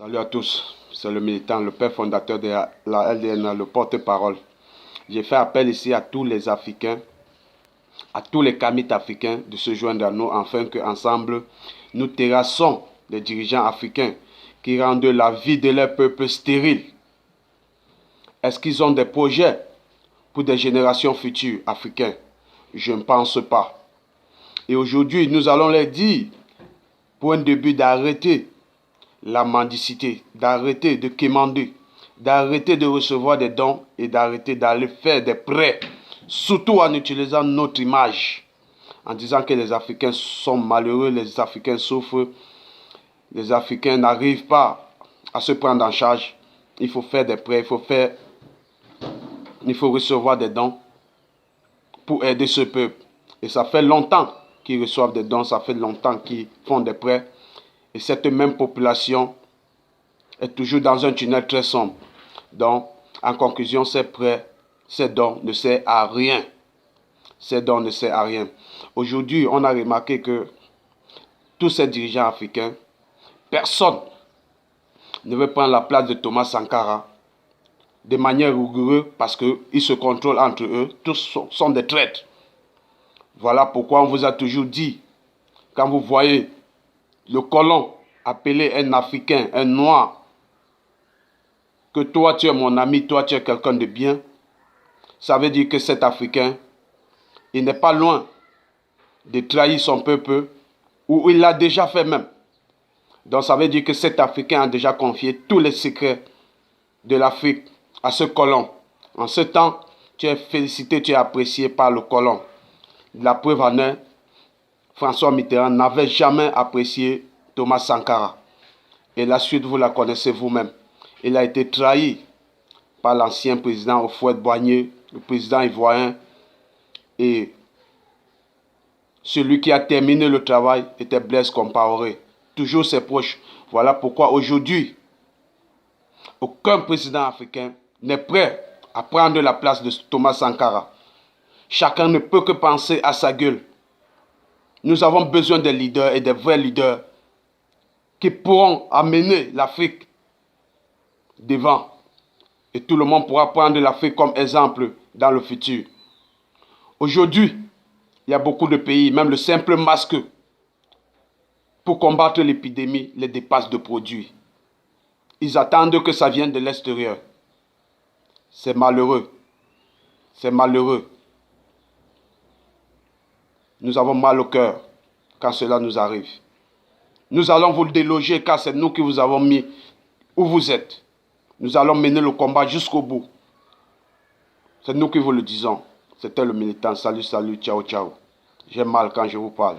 Salut à tous, c'est le militant, le père fondateur de la LDN, le porte-parole. J'ai fait appel ici à tous les Africains, à tous les kamites africains de se joindre à nous afin qu'ensemble, nous terrassons les dirigeants africains qui rendent la vie de leur peuple stérile. Est-ce qu'ils ont des projets pour des générations futures africaines? Je ne pense pas. Et aujourd'hui, nous allons leur dire, pour un début, d'arrêter la mendicité, d'arrêter de quémander, d'arrêter de recevoir des dons et d'arrêter d'aller faire des prêts, surtout en utilisant notre image, en disant que les Africains sont malheureux, les Africains souffrent, les Africains n'arrivent pas à se prendre en charge. Il faut faire des prêts, il faut recevoir des dons pour aider ce peuple. Et ça fait longtemps qu'ils reçoivent des dons, ça fait longtemps qu'ils font des prêts. Et cette même population est toujours dans un tunnel très sombre. Donc, en conclusion, ces prêts, ces dons ne servent à rien. Ces dons ne servent à rien. Aujourd'hui, on a remarqué que tous ces dirigeants africains, personne ne veut prendre la place de Thomas Sankara de manière rigoureuse parce qu'ils se contrôlent entre eux. Tous sont des traîtres. Voilà pourquoi on vous a toujours dit, quand vous voyez le colon appelé un Africain, un Noir, que toi tu es mon ami, toi tu es quelqu'un de bien, ça veut dire que cet Africain, il n'est pas loin de trahir son peuple, ou il l'a déjà fait même. Donc ça veut dire que cet Africain a déjà confié tous les secrets de l'Afrique à ce colon. En ce temps, tu es félicité, tu es apprécié par le colon. La preuve en est, François Mitterrand n'avait jamais apprécié Thomas Sankara. Et la suite, vous la connaissez vous-même. Il a été trahi par l'ancien président Houphouët-Boigny, le président ivoirien. Et celui qui a terminé le travail était Blaise Compaoré. Toujours ses proches. Voilà pourquoi aujourd'hui, aucun président africain n'est prêt à prendre la place de Thomas Sankara. Chacun ne peut que penser à sa gueule. Nous avons besoin des leaders et des vrais leaders qui pourront amener l'Afrique devant. Et tout le monde pourra prendre l'Afrique comme exemple dans le futur. Aujourd'hui, il y a beaucoup de pays, même le simple masque, pour combattre l'épidémie, les dépasse de produits. Ils attendent que ça vienne de l'extérieur. C'est malheureux. C'est malheureux. Nous avons mal au cœur quand cela nous arrive. Nous allons vous déloger car c'est nous qui vous avons mis où vous êtes. Nous allons mener le combat jusqu'au bout. C'est nous qui vous le disons. C'était le militant. Salut, salut, ciao, ciao. J'ai mal quand je vous parle.